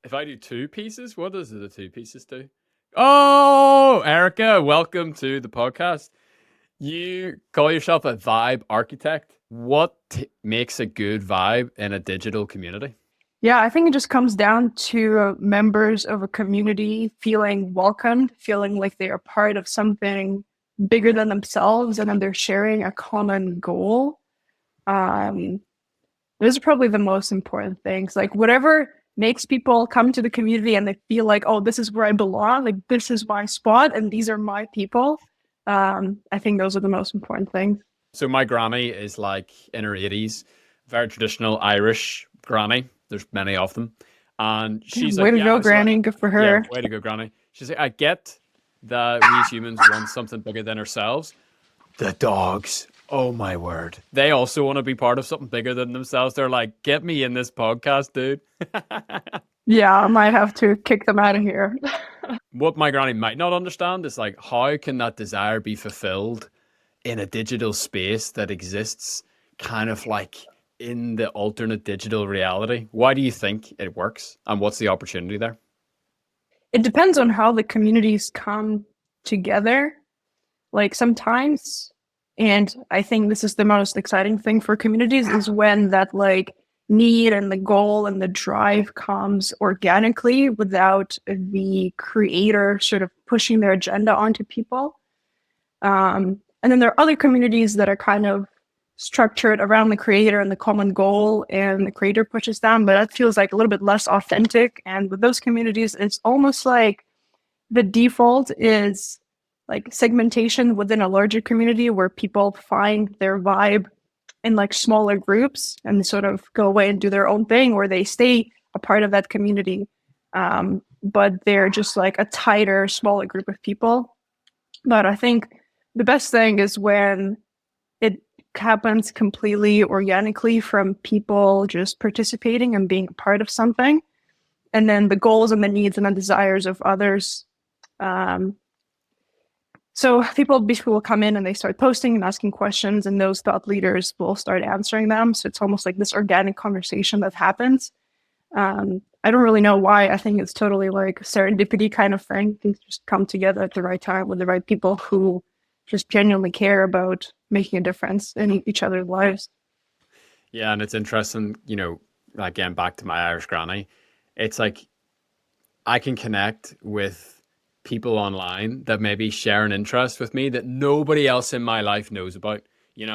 If I do two pieces, what does the two pieces do? Oh, Erica, welcome to the podcast. You call yourself a vibe architect. What makes a good vibe in a digital community? Yeah, I think it just comes down to members of a community feeling welcomed, feeling like they are part of something bigger than themselves, and then they're sharing a common goal. Um, those are probably the most important things. Like whatever makes people come to the community and they feel like, oh, this is where I belong, like this is my spot, and these are my people. I think those are the most important things. So my granny is like in her 80s, very traditional Irish granny. There's many of them. And she's Way like, to go, yeah, Granny. Good for yeah, her. way to go, granny. She's like, I get that we as humans want something bigger than ourselves. The dogs. Oh my word. They also want to be part of something bigger than themselves. They're like, get me in this podcast, dude. Yeah, I might have to kick them out of here. What my granny might not understand is like, how can that desire be fulfilled in a digital space that exists kind of like in the alternate digital reality? Why do you think it works? And what's the opportunity there? It depends on how the communities come together. Like sometimes, and I think this is the most exciting thing for communities is when that like need and the goal and the drive comes organically without the creator sort of pushing their agenda onto people. And then there are other communities that are kind of structured around the creator and the common goal, and the creator pushes them, but that feels like a little bit less authentic. And with those communities, it's almost like the default is like segmentation within a larger community where people find their vibe in like smaller groups and sort of go away and do their own thing, or they stay a part of that community. But they're just like a tighter, smaller group of people. But I think the best thing is when it happens completely organically from people just participating and being a part of something. And then the goals and the needs and the desires of others. Um, so people basically will come in and they start posting and asking questions, and those thought leaders will start answering them. So it's almost like this organic conversation that happens. I don't really know why. I think it's totally like serendipity kind of thing. Things just come together at the right time with the right people who just genuinely care about making a difference in each other's lives. Yeah, and it's interesting, again, back to my Irish granny. It's like I can connect with people online that maybe share an interest with me that nobody else in my life knows about.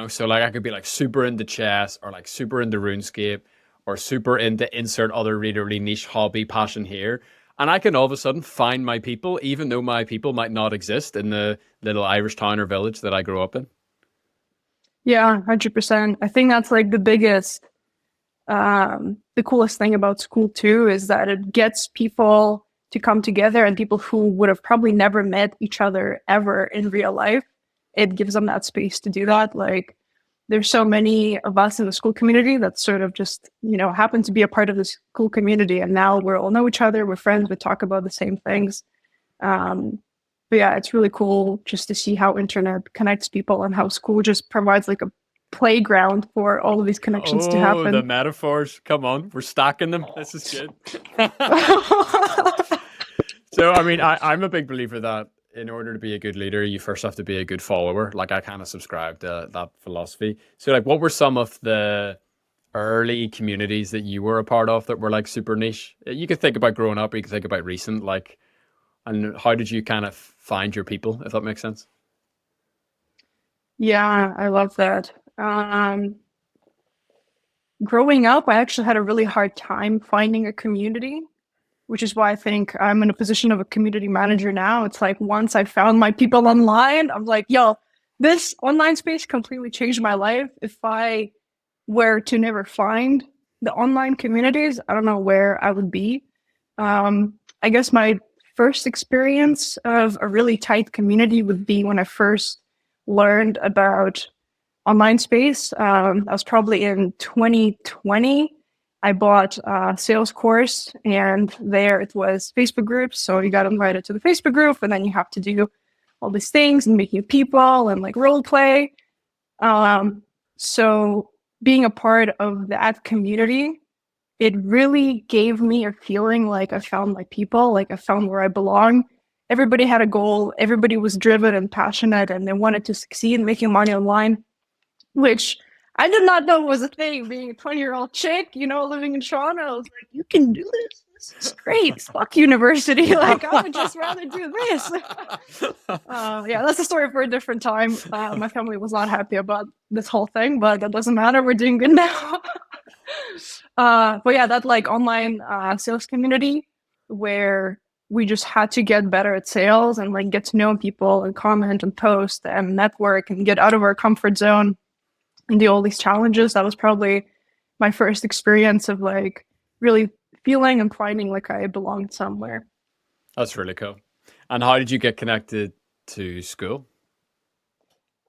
So like I could be like super into chess or like super into RuneScape or super into insert other really niche hobby passion here. And I can all of a sudden find my people, even though my people might not exist in the little Irish town or village that I grew up in. Yeah, 100%. I think that's like the biggest, the coolest thing about Skool too is that it gets people to come together, and people who would have probably never met each other ever in real life. It gives them that space to do that. Like there's so many of us in the Skool community that sort of just, happen to be a part of this Skool community. And now we all know each other, we're friends, we talk about the same things. Um, but yeah, it's really cool just to see how internet connects people and how Skool just provides like a playground for all of these connections to Oh, the happen. metaphors. Come on, we're stacking them. This is good. So, I mean, I'm a big believer that in order to be a good leader, you first have to be a good follower. Like, I kind of subscribe to that philosophy. So, like, what were some of the early communities that you were a part of that were like super niche? You could think about growing up, or you could think about recent, like, and how did you kind of find your people, if that makes sense? Yeah, I love that. Growing up, I actually had a really hard time finding a community, which is why I think I'm in a position of a community manager now. It's like once I found my people online, I'm like, yo, this online space completely changed my life. If I were to never find the online communities, I don't know where I would be. I guess my first experience of a really tight community would be when I first learned about online space. I was probably in 2020. I bought a sales course, and there it was Facebook groups. So you got invited to the Facebook group, and then you have to do all these things and make new people and like role play. So being a part of that community, it really gave me a feeling like I found my people, like I found where I belong. Everybody had a goal, everybody was driven and passionate, and they wanted to succeed making money online, which I did not know was a thing. Being a 20-year-old chick, living in Toronto, I was like, you can do this. This is great. Fuck university. Like, I would just rather do this. Yeah, that's a story for a different time. My family was not happy about this whole thing, but that doesn't matter. We're doing good now. But yeah, that like online sales community where we just had to get better at sales and like get to know people and comment and post and network and get out of our comfort zone and do all these challenges. That was probably my first experience of like really feeling and finding like I belonged somewhere. That's really cool. And how did you get connected to Skool?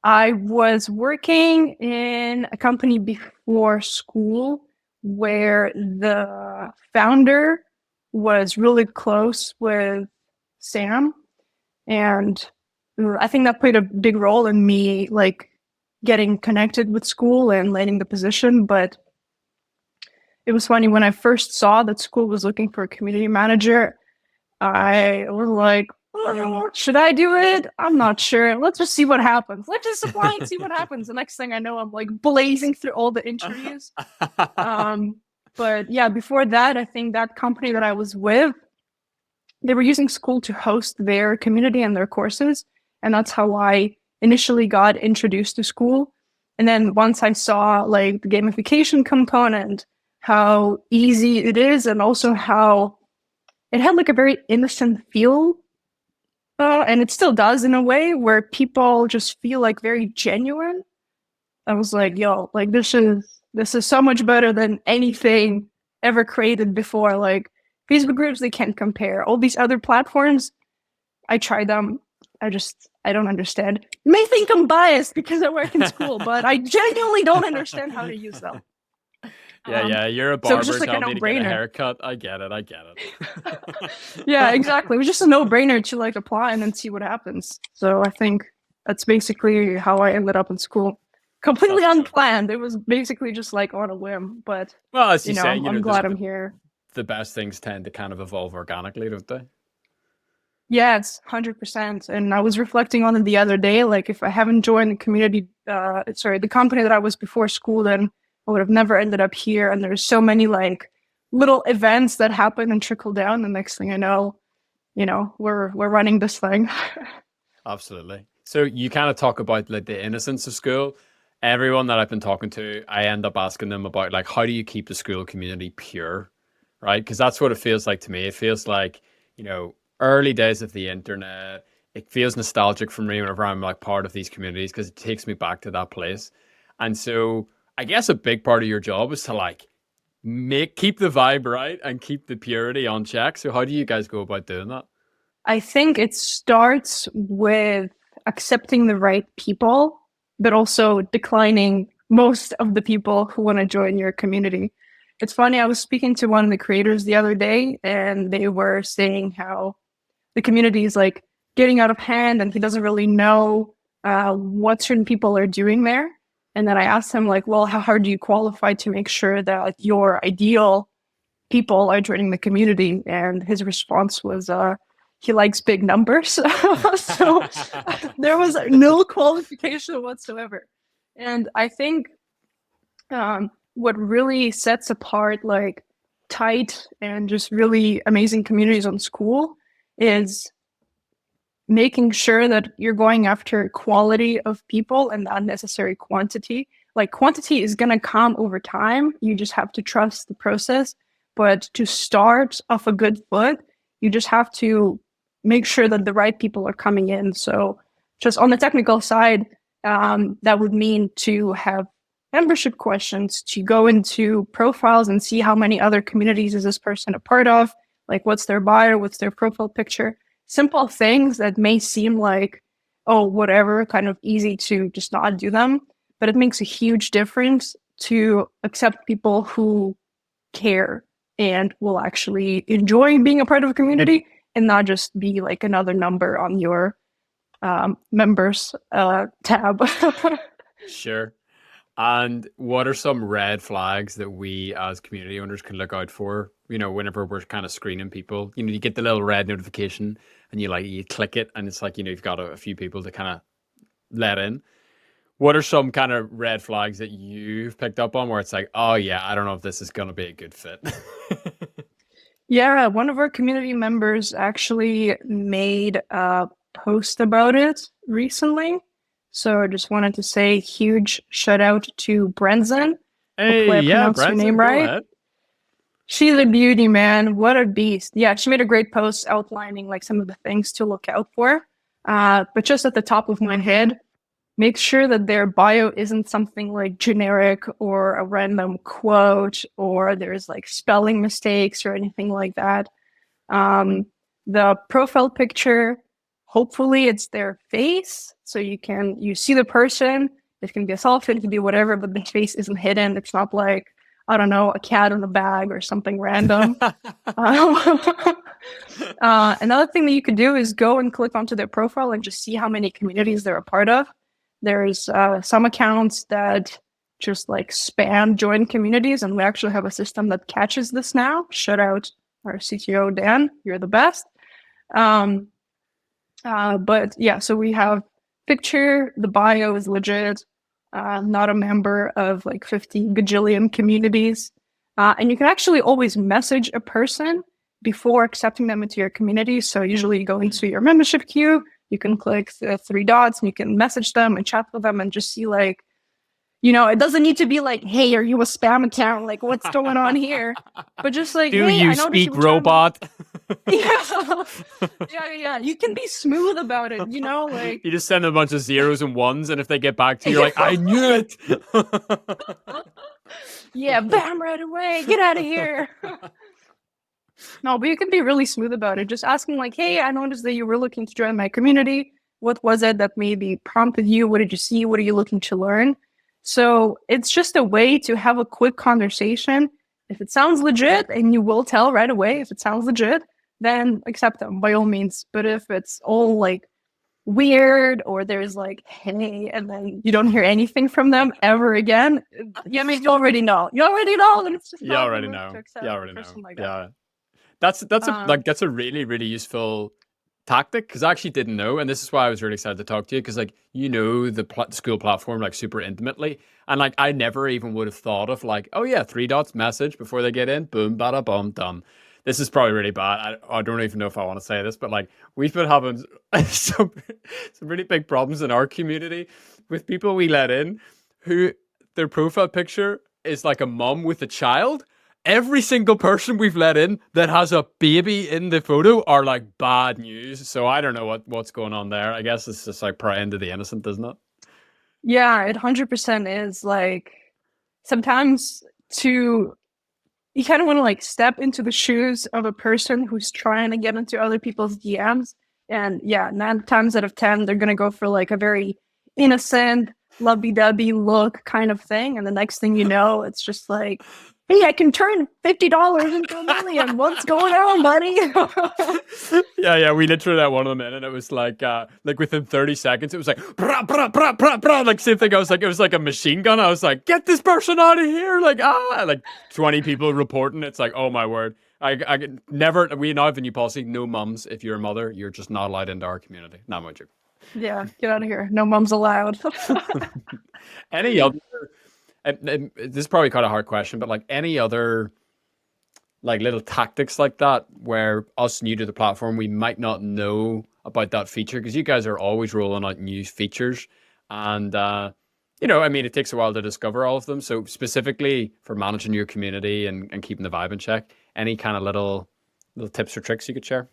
I was working in a company before Skool where the founder was really close with Sam. And I think that played a big role in me like getting connected with Skool and landing the position. But it was funny when I first saw that Skool was looking for a community manager, I was like, "Oh, should I do it? I'm not sure. Let's just see what happens. Let's just apply and see what happens." The next thing I know, I'm like blazing through all the interviews. Um, but yeah, before that, I think that company that I was with, they were using Skool to host their community and their courses. And that's how I initially got introduced to Skool. And then once I saw like the gamification component, how easy it is, and also how it had like a very innocent feel. And it still does in a way where people just feel like very genuine. I was like, yo, like this is so much better than anything ever created before. Like Facebook groups, they can't compare. All these other platforms, I tried them. I don't understand. You may think I'm biased because I work in Skool, but I genuinely don't understand how to use them. Yeah, you're a So it was barber just like a telling me to get a no-brainer. haircut. I get it. I get it. Yeah, exactly. It was just a no-brainer to like apply and then see what happens. So I think that's basically how I ended up in Skool. Completely That's cool. unplanned. It was basically just like on a whim, but Well, as you say, I'm glad I'm here. the best things tend to kind of evolve organically, don't they? Yeah, it's 100%. And I was reflecting on it the other day. Like, if I haven't joined the community, the company that I was before Skool, then I would have never ended up here. And there's so many like little events that happen and trickle down. The next thing I know, we're running this thing. Absolutely. So you kind of talk about like the innocence of school. Everyone that I've been talking to, I end up asking them about like how do you keep the school community pure, right? Because that's what it feels like to me. It feels like, early days of the internet. It feels nostalgic for me whenever I'm like part of these communities because it takes me back to that place. And so I guess a big part of your job is to like keep the vibe right and keep the purity on check. So how do you guys go about doing that? I think it starts with accepting the right people, but also declining most of the people who want to join your community. It's funny, I was speaking to one of the creators the other day, and they were saying how the community is like getting out of hand and he doesn't really know what certain people are doing there. And then I asked him, like, well, how hard do you qualify to make sure that your ideal people are joining the community? And his response was, he likes big numbers. So there was no qualification whatsoever. And I think what really sets apart like tight and just really amazing communities on Skool is making sure that you're going after quality of people and not necessary quantity. Like quantity is going to come over time. You just have to trust the process. But to start off a good foot, you just have to make sure that the right people are coming in. So just on the technical side, that would mean to have membership questions, to go into profiles and see how many other communities is this person a part of, like what's their bio, what's their profile picture. Simple things that may seem like, oh, whatever, kind of easy to just not do them, but it makes a huge difference to accept people who care and will actually enjoy being a part of a community and not just be like another number on your members tab. Sure. And what are some red flags that we as community owners can look out for? Whenever we're kind of screening people, you get the little red notification and you click it and it's like, you've got a few people to kind of let in. What are some kind of red flags that you've picked up on where it's like, oh yeah, I don't know if this is going to be a good fit? Yeah, one of our community members actually made a post about it recently. So I just wanted to say huge shout out to Brenzen. Hey, Hopefully I yeah, pronounced your name Branson, go right. ahead. She's a beauty, man. What a beast. Yeah, she made a great post outlining like some of the things to look out for. But just at the top of my head, make sure that their bio isn't something like generic or a random quote or there's like spelling mistakes or anything like that. Um, the profile picture, hopefully it's their face. So you see the person. It can be a selfie, it can be whatever, but the face isn't hidden. It's not like, I don't know, a cat in a bag or something random. Um, another thing that you could do is go and click onto their profile and just see how many communities they're a part of. There's some accounts that just like spam join communities, and we actually have a system that catches this now. Shout out our CTO, Dan. You're the best. Um, but yeah, so we have picture, the bio is legit, not a member of like 50 gajillion communities. And you can actually always message a person before accepting them into your community. So usually you go into your membership queue, you can click the three dots and you can message them and chat with them and just see like, it doesn't need to be like, hey, are you a spam account? Like, what's going on here? But just like, Do hey, you I noticed you speak were trying to. robot? Yeah. Yeah. You can be smooth about it, like, You just send them a bunch of zeros and ones, and if they get back to you, you're like, I knew it. yeah, bam, right away, get out of here. No, but you can be really smooth about it. Just asking, like, hey, I noticed that you were looking to join my community. What was it that maybe prompted you? What did you see? What are you looking to learn? So it's just a way to have a quick conversation. If it sounds legit, and you will tell right away if it sounds legit, then accept them by all means. But if it's all like weird or there's like, hey, and then you don't hear anything from them ever again, yeah, I mean, you already know. You already know that it's just You not going already to work to know. accept You a already person know. like that. Yeah. That's a Um, really really useful tactic because I actually didn't know, and this is why I was really excited to talk to you because like the Skool platform like super intimately, and like I never even would have thought of like, oh yeah, three dots message before they get in, boom, bada boom, done. This is probably really bad. I don't even know if I want to say this, but like we've been having some really big problems in our community with people we let in who their profile picture is like a mom with a child. Every single person we've let in that has a baby in the photo are like bad news. So I don't know what's going on there. I guess it's just like praying to the innocent, isn't it? yeah, it 100% is like sometimes to you kind of want to like step into the shoes of a person who's trying to get into other people's DMs. And yeah, 9 times out of 10, they're going to go for like a very innocent, lovey-dovey look kind of thing. And the next thing you know, it's just like, hey, I can turn $50 into 1 million. What's going on, buddy? Yeah. We literally let one of them in, and it was like within 30 seconds, it was like brah, brah, brah, brah, brah, like same thing. I was like, it was like a machine gun. I was like, get this person out of here! Like 20 people reporting. It's like, oh my word. I could never. We now have a new policy: no mums. If you're a mother, you're just not allowed into our community. Not much. Yeah, get out of here. No mums allowed. Any other? And this is probably kind of a hard question, but like any other like little tactics like that where us new to the platform we might not know about that feature because you guys are always rolling out new features and I mean it takes a while to discover all of them, so specifically for managing your community and keeping the vibe in check, any kind of little tips or tricks you could share?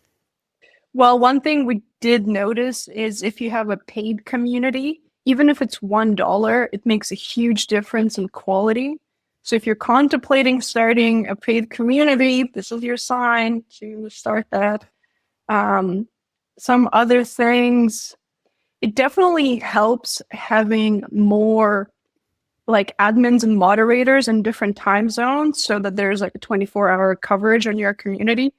Well, one thing we did notice is if you have a paid community, even if it's $1, it makes a huge difference in quality. So if you're contemplating starting a paid community, this is your sign to start that. Um, some other things, it definitely helps having more like admins and moderators in different time zones so that there's like a 24-hour coverage on your community.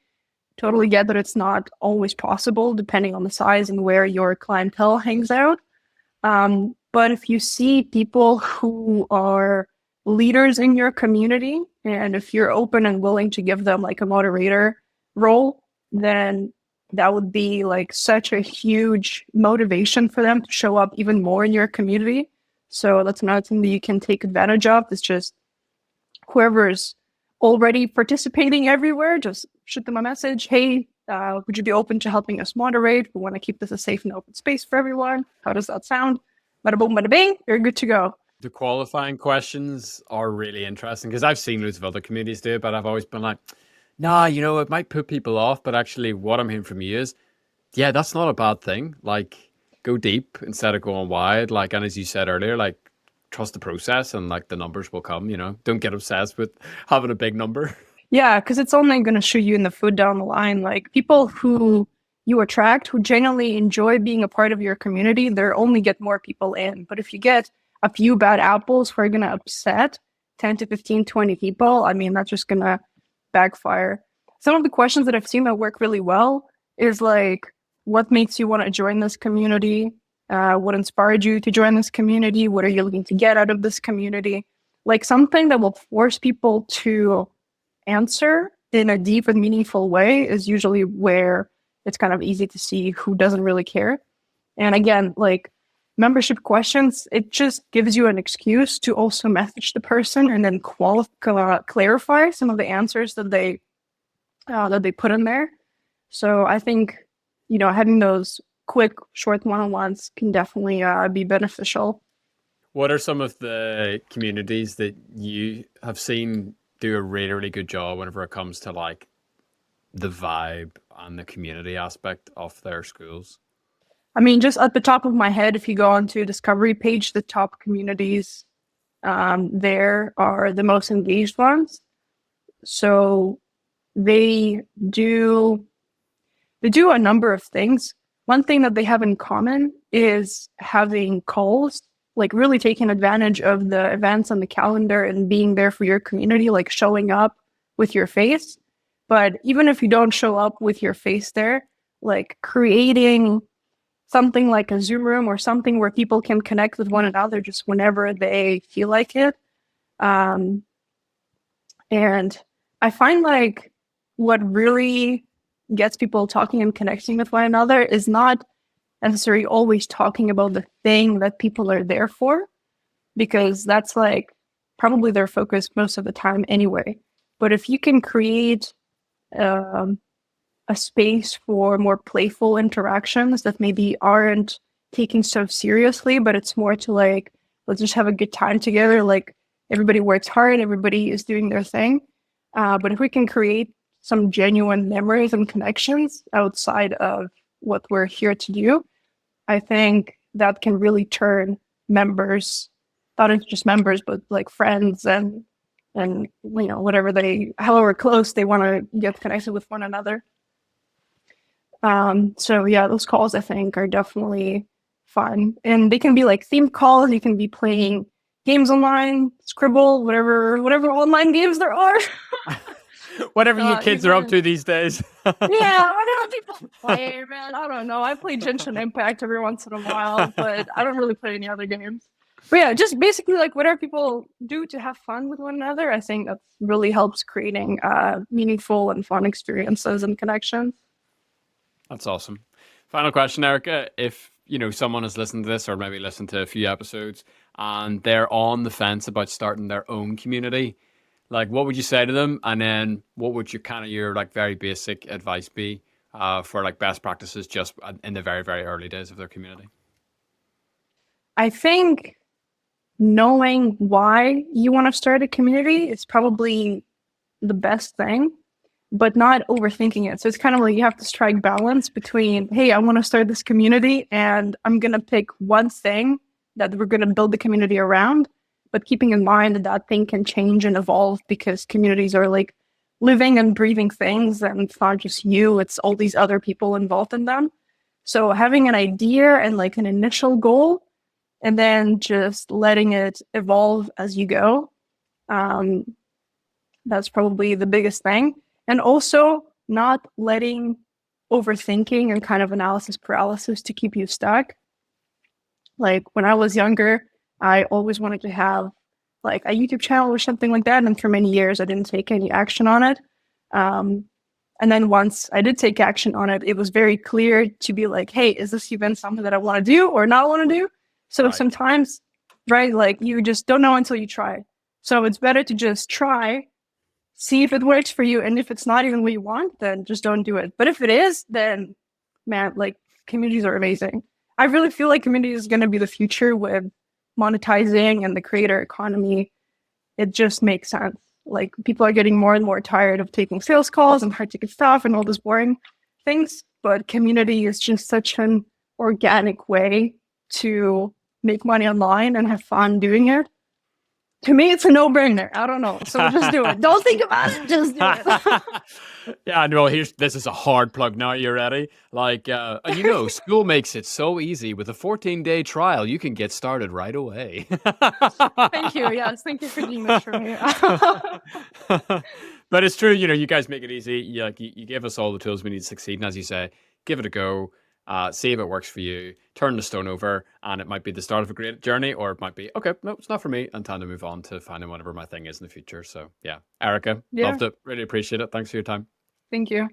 Totally get that it's not always possible depending on the size and where your clientele hangs out. But if you see people who are leaders in your community, and if you're open and willing to give them like a moderator role, then that would be like such a huge motivation for them to show up even more in your community. So that's another thing that you can take advantage of. It's just whoever's already participating everywhere, just shoot them a message. Hey, would you be open to helping us moderate? We want to keep this a safe and open space for everyone. How does that sound? Bada boom, bada bing, you're good to go. The qualifying questions are really interesting because I've seen loads of other communities do it, but I've always been like, nah, it might put people off. But actually, what I'm hearing from you is, yeah, that's not a bad thing. Like, go deep instead of going wide. Like, and as you said earlier, like, trust the process and like the numbers will come. Don't get obsessed with having a big number. Yeah, because it's only going to shoot you in the foot down the line. Like people who you attract, who genuinely enjoy being a part of your community, they're only get more people in. But if you get a few bad apples who are going to upset 10 to 15, 20 people, I mean, that's just going to backfire. Some of the questions that I've seen that work really well is like, what makes you want to join this community? What inspired you to join this community? What are you looking to get out of this community? Like something that will force people to answer in a deep and meaningful way is usually where it's kind of easy to see who doesn't really care. And again, like membership questions, it just gives you an excuse to also message the person and then clarify some of the answers that they put in there. So I think, having those quick, short one-on-ones can definitely be beneficial. What are some of the communities that you have seen do a really, really good job whenever it comes to like the vibe and the community aspect of their schools? I mean, just at the top of my head, if you go onto Discovery page, the top communities there are the most engaged ones. So they do a number of things. One thing that they have in common is having calls, like really taking advantage of the events on the calendar and being there for your community, like showing up with your face. But even if you don't show up with your face there, like creating something like a Zoom room or something where people can connect with one another just whenever they feel like it. And I find like what really gets people talking and connecting with one another is not necessarily always talking about the thing that people are there for, because that's like probably their focus most of the time anyway. But if you can create a space for more playful interactions that maybe aren't taken so seriously, but it's more to like, let's just have a good time together. Like everybody works hard, everybody is doing their thing. But if we can create some genuine memories and connections outside of what we're here to do, I think that can really turn members, not just members, but like friends and however close they want to get connected with one another. So yeah, those calls I think are definitely fun, and they can be like themed calls. You can be playing games online, Scribble, whatever online games there are. Whatever you kids are up to these days. Yeah, I don't know people play, man. I don't know. I play Genshin Impact every once in a while, but I don't really play any other games. But yeah, just basically like whatever people do to have fun with one another, I think that really helps creating meaningful and fun experiences and connections. That's awesome. Final question, Erica. If someone has listened to this or maybe listened to a few episodes and they're on the fence about starting their own community, like what would you say to them? And then what would your like very basic advice be for like best practices just in the very, very early days of their community? I think knowing why you want to start a community is probably the best thing, but not overthinking it. So it's kind of like you have to strike balance between, hey, I want to start this community and I'm going to pick one thing that we're going to build the community around, but keeping in mind that that thing can change and evolve because communities are like living and breathing things, and it's not just you, it's all these other people involved in them. So having an idea and like an initial goal, and then just letting it evolve as you go. That's probably the biggest thing. And also not letting overthinking and kind of analysis paralysis to keep you stuck. Like when I was younger, I always wanted to have like a YouTube channel or something like that. And for many years, I didn't take any action on it. Um, and then once I did take action on it, it was very clear to be like, hey, is this even something that I want to do or not want to do? So Right. sometimes, right, like you just don't know until you try. So it's better to just try, see if it works for you. And if it's not even what you want, then just don't do it. But if it is, then man, like communities are amazing. I really feel like community is going to be the future with monetizing and the creator economy. It just makes sense. Like people are getting more and more tired of taking sales calls and hard ticket stuff and all those boring things. But community is just such an organic way to make money online and have fun doing it. To me, it's a no-brainer. I don't know. So just do it. Don't think about it. Just do it. Yeah, no, this is a hard plug now. You ready? Like, Skool makes it so easy. With a 14-day trial, you can get started right away. Thank you. Yes, thank you for doing this for me. But it's true, you guys make it easy. You give us all the tools we need to succeed. And as you say, give it a go, see if it works for you, turn the stone over, and it might be the start of a great journey, or it might be, okay, no, it's not for me, and time to move on to finding whatever my thing is in the future. So, yeah, Erika, Yeah, loved it. Really appreciate it. Thanks for your time. thank you.